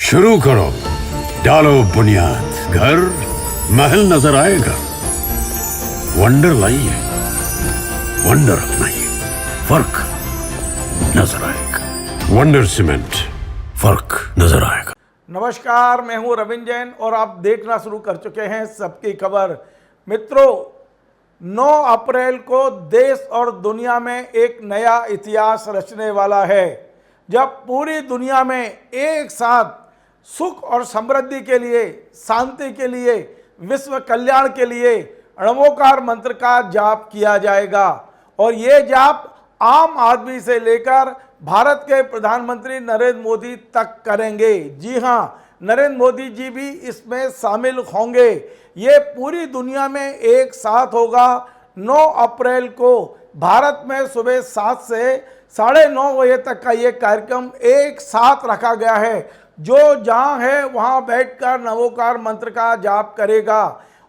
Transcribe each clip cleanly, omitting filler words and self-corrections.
शुरू करो, डालो बुनियाद, घर महल नजर आएगा। वंडर लाइए, वंडर अपनाइए, फर्क नजर आएगा। वंडर सीमेंट, फर्क नजर आएगा। नमस्कार, मैं हूं रविंद्र जैन और आप देखना शुरू कर चुके हैं सबकी खबर। मित्रों, 9 अप्रैल को देश और दुनिया में एक नया इतिहास रचने वाला है, जब पूरी दुनिया में एक साथ सुख और समृद्धि के लिए, शांति के लिए, विश्व कल्याण के लिए णवोकार मंत्र का जाप किया जाएगा। और ये जाप आम आदमी से लेकर भारत के प्रधानमंत्री नरेंद्र मोदी तक करेंगे। जी हाँ, नरेंद्र मोदी जी भी इसमें शामिल होंगे। ये पूरी दुनिया में एक साथ होगा। 9 अप्रैल को भारत में सुबह 7 से 9:30 बजे तक का ये कार्यक्रम एक साथ रखा गया है। जो जहाँ है वहाँ बैठकर नवोकार मंत्र का जाप करेगा।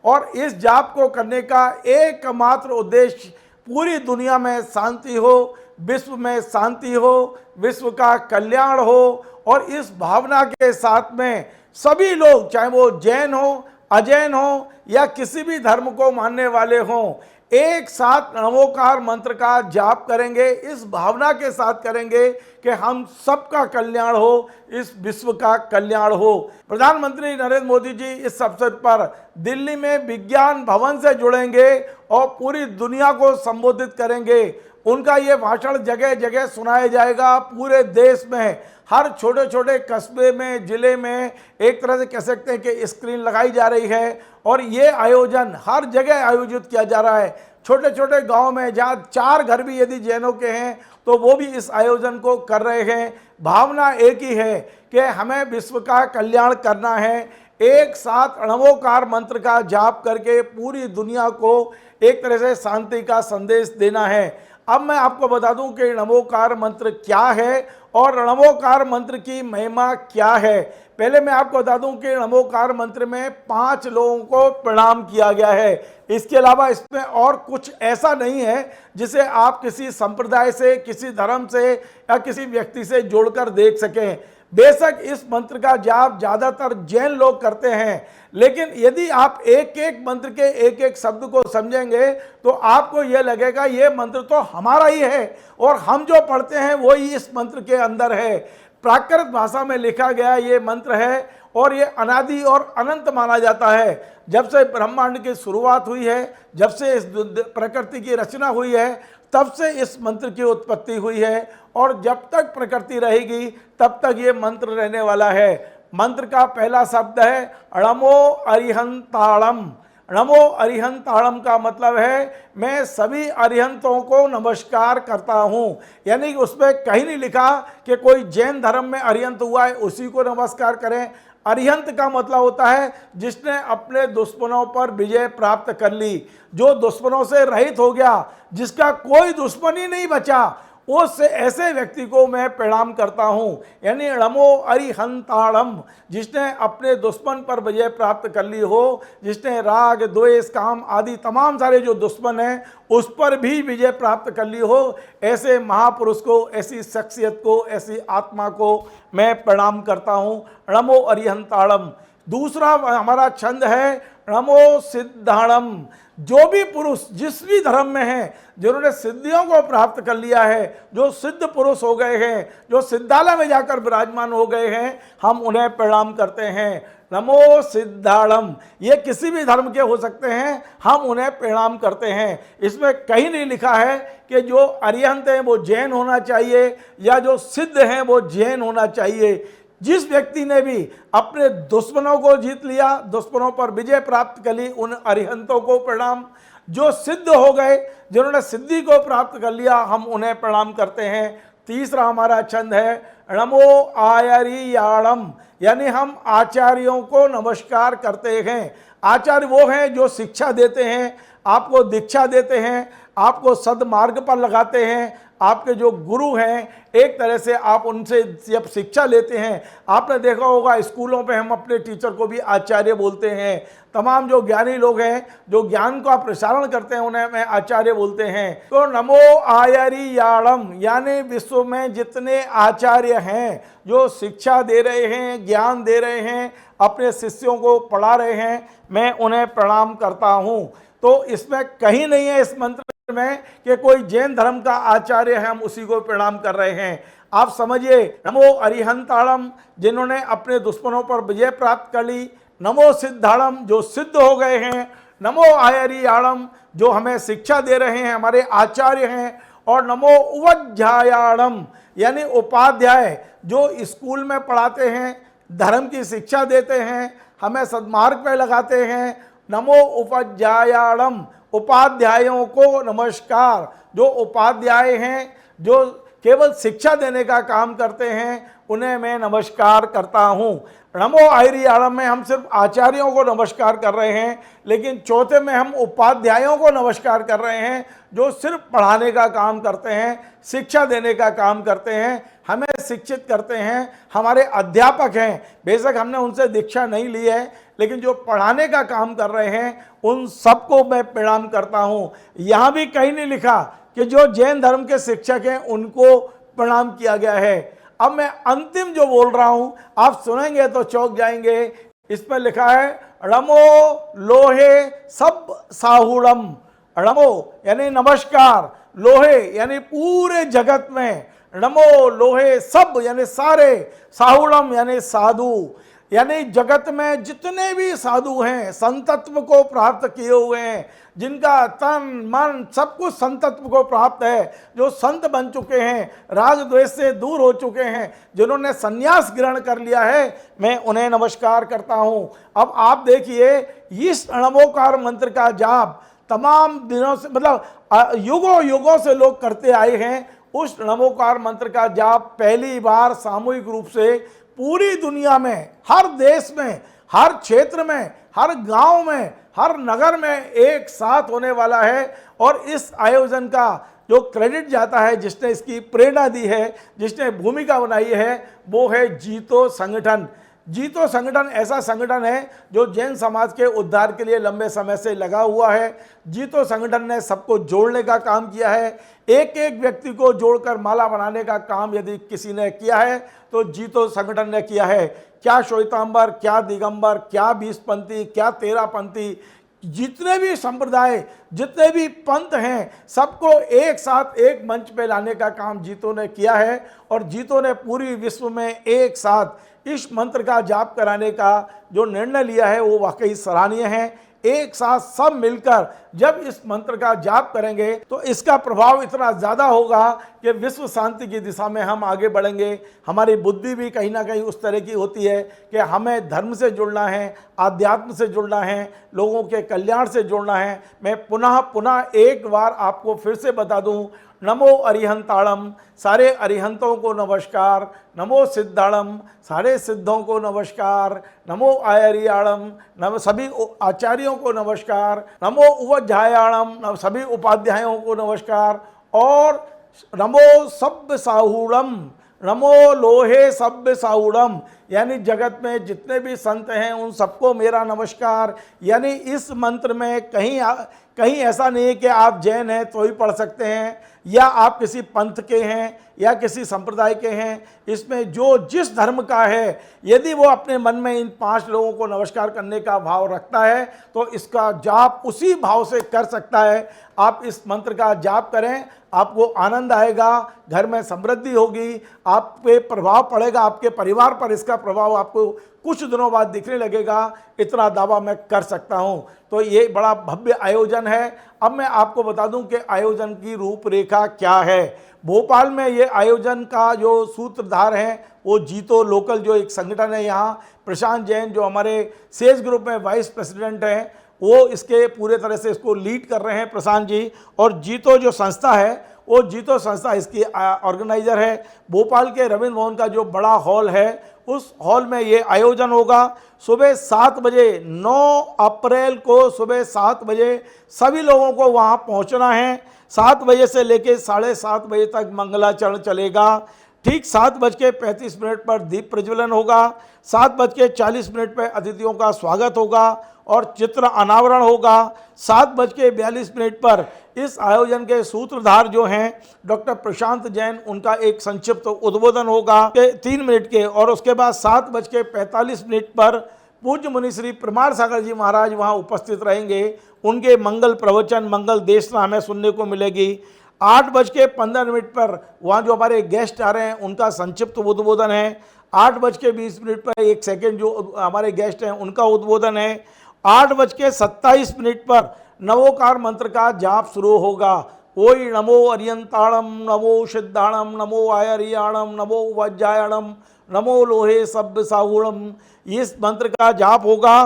और इस जाप को करने का एकमात्र उद्देश्य पूरी दुनिया में शांति हो, विश्व में शांति हो, विश्व का कल्याण हो। और इस भावना के साथ में सभी लोग, चाहे वो जैन हो, अजैन हो या किसी भी धर्म को मानने वाले हों, एक साथ नवोकार मंत्र का जाप करेंगे। इस भावना के साथ करेंगे कि हम सबका कल्याण हो, इस विश्व का कल्याण हो। प्रधानमंत्री नरेंद्र मोदी जी इस अवसर पर दिल्ली में विज्ञान भवन से जुड़ेंगे और पूरी दुनिया को संबोधित करेंगे। उनका ये भाषण जगह जगह सुनाया जाएगा। पूरे देश में हर छोटे छोटे कस्बे में, जिले में एक तरह से कह सकते हैं कि स्क्रीन लगाई जा रही है। और ये आयोजन हर जगह आयोजित किया जा रहा है। छोटे छोटे गांव में जहाँ 4 घर भी यदि जैनों के हैं तो वो भी इस आयोजन को कर रहे हैं। भावना एक ही है कि हमें विश्व का कल्याण करना है। एक साथ नवोकार मंत्र का जाप करके पूरी दुनिया को एक तरह से शांति का संदेश देना है। अब मैं आपको बता दूं कि नवोकार मंत्र क्या है और नवोकार मंत्र की महिमा क्या है। पहले मैं आपको बता दूं कि नवोकार मंत्र में 5 लोगों को प्रणाम किया गया है। इसके अलावा इसमें और कुछ ऐसा नहीं है जिसे आप किसी संप्रदाय से, किसी धर्म से या किसी व्यक्ति से जोड़कर देख सकें। बेशक इस मंत्र का जाप ज़्यादातर जैन लोग करते हैं, लेकिन यदि आप एक एक मंत्र के एक एक शब्द को समझेंगे तो आपको यह लगेगा ये मंत्र तो हमारा ही है और हम जो पढ़ते हैं वो ही इस मंत्र के अंदर है। प्राकृत भाषा में लिखा गया ये मंत्र है और ये अनादि और अनंत माना जाता है। जब से ब्रह्मांड की शुरुआत हुई है, जब से इस प्रकृति की रचना हुई है, तब से इस मंत्र की उत्पत्ति हुई है और जब तक प्रकृति रहेगी तब तक ये मंत्र रहने वाला है। मंत्र का पहला शब्द है णमो अरिहंताणम। नमो अरिहंताणम का मतलब है मैं सभी अरिहंतों को नमस्कार करता हूँ। यानी कि उसमें कहीं नहीं लिखा कि कोई जैन धर्म में अरिहंत हुआ है उसी को नमस्कार करें। अरिहंत का मतलब होता है जिसने अपने दुश्मनों पर विजय प्राप्त कर ली, जो दुश्मनों से रहित हो गया, जिसका कोई दुश्मन ही नहीं बचा, उस ऐसे व्यक्ति को मैं प्रणाम करता हूँ। यानी नमो अरिहंताणम, जिसने अपने दुश्मन पर विजय प्राप्त कर ली हो, जिसने राग, द्वेष, काम आदि तमाम सारे जो दुश्मन हैं उस पर भी विजय प्राप्त कर ली हो, ऐसे महापुरुष को, ऐसी शख्सियत को, ऐसी आत्मा को मैं प्रणाम करता हूँ। नमो अरिहंताणम। दूसरा हमारा छंद है नमो सिद्धाणम। जो भी पुरुष जिस भी धर्म में हैं, जिन्होंने सिद्धियों को प्राप्त कर लिया है, जो सिद्ध पुरुष हो गए हैं, जो सिद्धालय में जाकर विराजमान हो गए हैं, हम उन्हें प्रणाम करते हैं। नमो सिद्धाणम। ये किसी भी धर्म के हो सकते हैं, हम उन्हें प्रणाम करते हैं। इसमें कहीं नहीं लिखा है कि जो अरिहंत हैं वो जैन होना चाहिए या जो सिद्ध हैं वो जैन होना चाहिए। जिस व्यक्ति ने भी अपने दुश्मनों को जीत लिया, दुश्मनों पर विजय प्राप्त कर ली, उन अरिहंतों को प्रणाम। जो सिद्ध हो गए, जिन्होंने सिद्धि को प्राप्त कर लिया, हम उन्हें प्रणाम करते हैं। तीसरा हमारा छंद है नमो आयरियाणम। यानी हम आचार्यों को नमस्कार करते हैं। आचार्य वो हैं जो शिक्षा देते हैं, आपको दीक्षा देते हैं, आपको सदमार्ग पर लगाते हैं, आपके जो गुरु हैं, एक तरह से आप उनसे जब शिक्षा लेते हैं, आपने देखा होगा स्कूलों पे हम अपने टीचर को भी आचार्य बोलते हैं। तमाम जो ज्ञानी लोग हैं, जो ज्ञान का प्रसारण करते हैं, उन्हें मैं आचार्य बोलते हैं। तो नमो आयरियाणम, यानी विश्व में जितने आचार्य हैं जो शिक्षा दे रहे हैं, ज्ञान दे रहे हैं, अपने शिष्यों को पढ़ा रहे हैं, मैं उन्हें प्रणाम करता हूँ। तो इसमें कहीं नहीं है इस मंत्र में कि कोई जैन धर्म का आचार्य है, हम उसी को प्रणाम कर रहे हैं। आप समझिए, नमो अरिहंताणम, जिन्होंने अपने दुश्मनों पर विजय प्राप्त कर ली। नमो सिद्धाणम, जो सिद्ध हो गए हैं। नमो आयरियाणम, जो हमें शिक्षा दे रहे हैं, हमारे आचार्य हैं। और नमो उपाध्यायाणम, यानी उपाध्याय, जो स्कूल में पढ़ाते हैं, धर्म की शिक्षा देते हैं, हमें सद्मार्ग पे लगाते हैं। नमो उपाध्यायाणम, उपाध्यायों को नमस्कार। जो उपाध्याय हैं, जो केवल शिक्षा देने का काम करते हैं, उन्हें मैं नमस्कार करता हूँ। नमो आयरियाणम में हम सिर्फ आचार्यों को नमस्कार कर रहे हैं, लेकिन चौथे में हम उपाध्यायों को नमस्कार कर रहे हैं, जो सिर्फ पढ़ाने का काम करते हैं, शिक्षा देने का काम करते हैं, हमें शिक्षित करते हैं, हमारे अध्यापक हैं। बेशक हमने उनसे दीक्षा नहीं ली है, लेकिन जो पढ़ाने का काम कर रहे हैं, उन सबको मैं प्रणाम करता हूँ। यहाँ भी कहीं नहीं लिखा कि जो जैन धर्म के शिक्षक हैं उनको प्रणाम किया गया है। अब मैं अंतिम जो बोल रहा हूं, आप सुनेंगे तो चौंक जाएंगे। इस पर लिखा है रमो लोहे सब साहुड़म। रमो यानी नमस्कार, लोहे यानी पूरे जगत में, नमो लोहे सब यानी सारे, साहुड़म यानी साधु, यानी जगत में जितने भी साधु हैं, संतत्व को प्राप्त किए हुए हैं, जिनका तन मन सब कुछ संतत्व को प्राप्त है, जो संत बन चुके हैं, राग द्वेष से दूर हो चुके हैं, जिन्होंने संन्यास ग्रहण कर लिया है, मैं उन्हें नमस्कार करता हूं। अब आप देखिए, इस नमोकार मंत्र का जाप तमाम दिनों से, मतलब युगों युगों से लोग करते आए हैं। उस नमोकार मंत्र का जाप पहली बार सामूहिक रूप से पूरी दुनिया में, हर देश में, हर क्षेत्र में, हर गांव में, हर नगर में एक साथ होने वाला है। और इस आयोजन का जो क्रेडिट जाता है, जिसने इसकी प्रेरणा दी है, जिसने भूमिका बनाई है, वो है जीतो संगठन। जीतो संगठन ऐसा संगठन है जो जैन समाज के उद्धार के लिए लंबे समय से लगा हुआ है। जीतो संगठन ने सबको जोड़ने का काम किया है। एक एक व्यक्ति को जोड़कर माला बनाने का काम यदि किसी ने किया है तो जीतो संगठन ने किया है। क्या श्वेतांबर, क्या दिगंबर, क्या 20पंथी, क्या 13पंथी, जितने भी संप्रदाय, जितने भी पंथ हैं, सबको एक साथ एक मंच पे लाने का काम जीतो ने किया है। और जीतो ने पूरी विश्व में एक साथ इस मंत्र का जाप कराने का जो निर्णय लिया है, वो वाकई सराहनीय है। एक साथ सब मिलकर जब इस मंत्र का जाप करेंगे तो इसका प्रभाव इतना ज़्यादा होगा कि विश्व शांति की दिशा में हम आगे बढ़ेंगे। हमारी बुद्धि भी कहीं ना कहीं उस तरह की होती है कि हमें धर्म से जुड़ना है, आध्यात्म से जुड़ना है, लोगों के कल्याण से जुड़ना है। मैं पुनः एक बार आपको फिर से बता दूं, नमो अरिहंताणम, सारे अरिहंतों को नमस्कार। नमो सिद्धाणम, सारे सिद्धों को नमस्कार। नमो आयरियाणम, नम सभी आचार्यों को नमस्कार। नमो उपाध्यायाणम, सभी उपाध्यायों को नमस्कार। और नमो सभ्य साहुड़म, नमो लोहे सभ्य साहुड़म, यानी जगत में जितने भी संत हैं उन सबको मेरा नमस्कार। यानी इस मंत्र में कहीं ऐसा नहीं है कि आप जैन हैं तो ही पढ़ सकते हैं, या आप किसी पंथ के हैं या किसी संप्रदाय के हैं। इसमें जो जिस धर्म का है, यदि वो अपने मन में इन 5 लोगों को नमस्कार करने का भाव रखता है तो इसका जाप उसी भाव से कर सकता है। आप इस मंत्र का जाप करें, आपको आनंद आएगा, घर में समृद्धि होगी, आप पे प्रभाव पड़ेगा, आपके परिवार पर इसका प्रभाव आपको कुछ दिनों बाद दिखने लगेगा। इतना दावा मैं कर सकता हूं। तो ये बड़ा भव्य आयोजन है। अब मैं आपको बता दूं कि आयोजन की रूपरेखा क्या है। भोपाल में ये आयोजन का जो सूत्रधार हैं वो जीतो लोकल जो एक संगठन है, यहाँ प्रशांत जैन जो हमारे सेज ग्रुप में वाइस प्रेसिडेंट हैं, वो इसके पूरे तरह से इसको लीड कर रहे हैं प्रशांत जी। और जीतो जो संस्था है, वो जीतो संस्था इसकी ऑर्गेनाइजर है। भोपाल के रविंद्र भवन का जो बड़ा हॉल है उस हॉल में ये आयोजन होगा। सुबह 7 बजे 9 अप्रैल को सुबह 7 बजे सभी लोगों को वहाँ पहुँचना है। 7 बजे से लेकर 7:30 बजे तक मंगलाचरण चलेगा। ठीक 7:35 पर दीप प्रज्वलन होगा। 7:40 पर अतिथियों का स्वागत होगा और चित्र अनावरण होगा। 7:42 पर इस आयोजन के सूत्रधार जो हैं डॉक्टर प्रशांत जैन, उनका एक संक्षिप्त उद्बोधन होगा 3 मिनट के। और उसके बाद 7:45 पर पूज्य मुनि श्री प्रमाण सागर जी महाराज वहाँ उपस्थित रहेंगे। उनके मंगल प्रवचन, मंगल देशना हमें सुनने को मिलेगी। 8:15 पर वहाँ जो हमारे गेस्ट आ रहे हैं उनका संक्षिप्त उद्बोधन है। 8:20 पर 1 सेकेंड जो हमारे गेस्ट हैं उनका उद्बोधन है। 8:27 पर नवोकार मंत्र का जाप शुरू होगा। ओई नमो अरियंताणम, नमो सिद्धाणम, नमो आयरियाणम, नमो वज्रायणम, नमो लोहे सब्ब साहुणम, इस मंत्र का जाप होगा।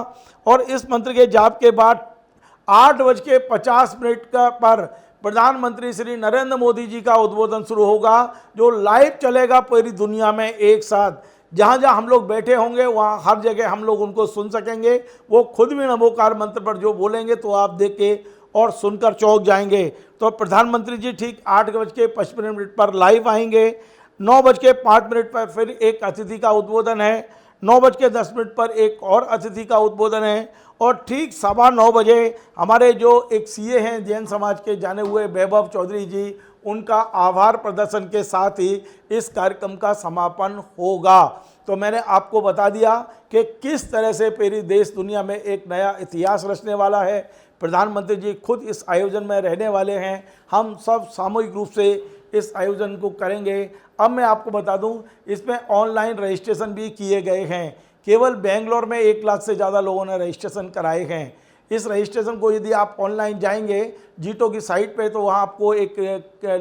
और इस मंत्र के जाप के बाद 8:50 पर प्रधानमंत्री श्री नरेंद्र मोदी जी का उद्बोधन शुरू होगा, जो लाइव चलेगा पूरी दुनिया में एक साथ। जहाँ जहाँ हम लोग बैठे होंगे वहाँ हर जगह हम लोग उनको सुन सकेंगे। वो खुद भी नमोकार मंत्र पर जो बोलेंगे तो आप देख के और सुनकर चौंक जाएंगे। तो प्रधानमंत्री जी ठीक 8:55 पर लाइव आएंगे। 9:05 पर फिर एक अतिथि का उद्बोधन है। 9:10 पर एक और अतिथि का उद्बोधन है। और ठीक 9:15 बजे हमारे जो एक सीए हैं जैन समाज के जाने हुए वैभव चौधरी जी, उनका आभार प्रदर्शन के साथ ही इस कार्यक्रम का समापन होगा। तो मैंने आपको बता दिया कि किस तरह से पूरी देश दुनिया में एक नया इतिहास रचने वाला है। प्रधानमंत्री जी खुद इस आयोजन में रहने वाले हैं। हम सब सामूहिक रूप से इस आयोजन को करेंगे। अब मैं आपको बता दूं, इसमें ऑनलाइन रजिस्ट्रेशन भी किए गए हैं। केवल बेंगलोर में 1 लाख से ज़्यादा लोगों ने रजिस्ट्रेशन कराए हैं। इस रजिस्ट्रेशन को यदि आप ऑनलाइन जाएंगे जीटो की साइट पे, तो वहाँ आपको एक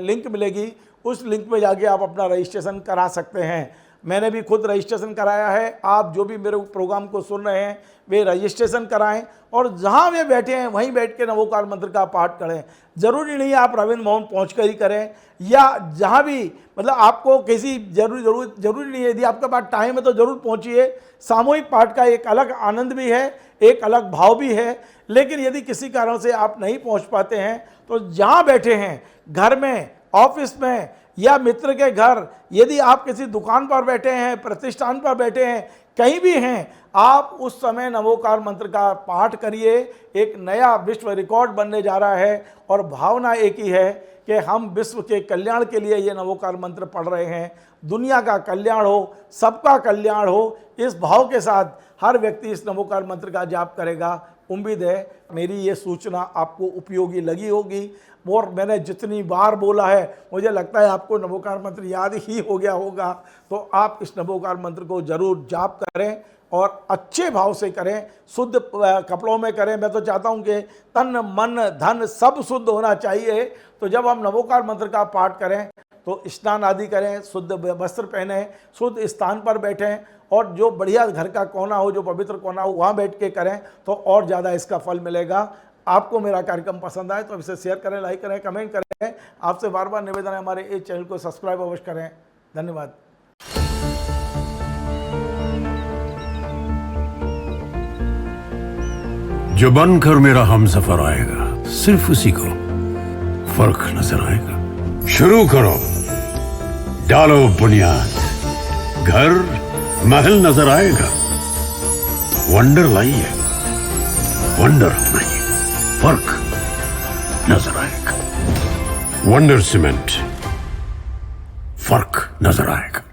लिंक मिलेगी। उस लिंक में जाके आप अपना रजिस्ट्रेशन करा सकते हैं। मैंने भी खुद रजिस्ट्रेशन कराया है। आप जो भी मेरे प्रोग्राम को सुन रहे हैं वे रजिस्ट्रेशन कराएं और जहाँ वे बैठे हैं वहीं बैठ के नवोकार मंत्र का पाठ करें। ज़रूरी नहीं आप रविंद्र भवन पहुँच कर ही करें, या जहाँ भी मतलब आपको किसी जरूरी नहीं है। यदि आपके पास टाइम है तो ज़रूर पहुँचिए। सामूहिक पाठ का एक अलग आनंद भी है, एक अलग भाव भी है। लेकिन यदि किसी कारण से आप नहीं पहुँच पाते हैं तो जहाँ बैठे हैं, घर में, ऑफिस में या मित्र के घर, यदि आप किसी दुकान पर बैठे हैं, प्रतिष्ठान पर बैठे हैं, कहीं भी हैं, आप उस समय नवोकार मंत्र का पाठ करिए। एक नया विश्व रिकॉर्ड बनने जा रहा है और भावना एक ही है कि हम विश्व के कल्याण के लिए ये नवोकार मंत्र पढ़ रहे हैं। दुनिया का कल्याण हो, सबका कल्याण हो, इस भाव के साथ हर व्यक्ति इस नवोकार मंत्र का जाप करेगा। उम्मीद है मेरी ये सूचना आपको उपयोगी लगी होगी। और मैंने जितनी बार बोला है, मुझे लगता है आपको नवोकार मंत्र याद ही हो गया होगा। तो आप इस नवोकार मंत्र को जरूर जाप करें और अच्छे भाव से करें, शुद्ध कपड़ों में करें। मैं तो चाहता हूं कि तन मन धन सब शुद्ध होना चाहिए। तो जब हम नवोकार मंत्र का पाठ करें तो स्नान आदि करें, शुद्ध वस्त्र पहने, शुद्ध स्थान पर बैठें और जो बढ़िया घर का कोना हो, जो पवित्र कोना हो, वहाँ बैठ के करें तो और ज़्यादा इसका फल मिलेगा। आपको मेरा कार्यक्रम पसंद आए तो इसे शेयर करें, लाइक करें, कमेंट करें। आपसे बार बार निवेदन है हमारे इस चैनल को सब्सक्राइब अवश्य करें। धन्यवाद। जो बनकर मेरा हमसफर आएगा, सिर्फ उसी को फर्क नजर आएगा। शुरू करो, डालो बुनियाद, घर महल नजर आएगा। वंडर लाइए, वंडर अपनाइए, फर्क नजर आएगा। वंडर सीमेंट, फर्क नजर आएगा।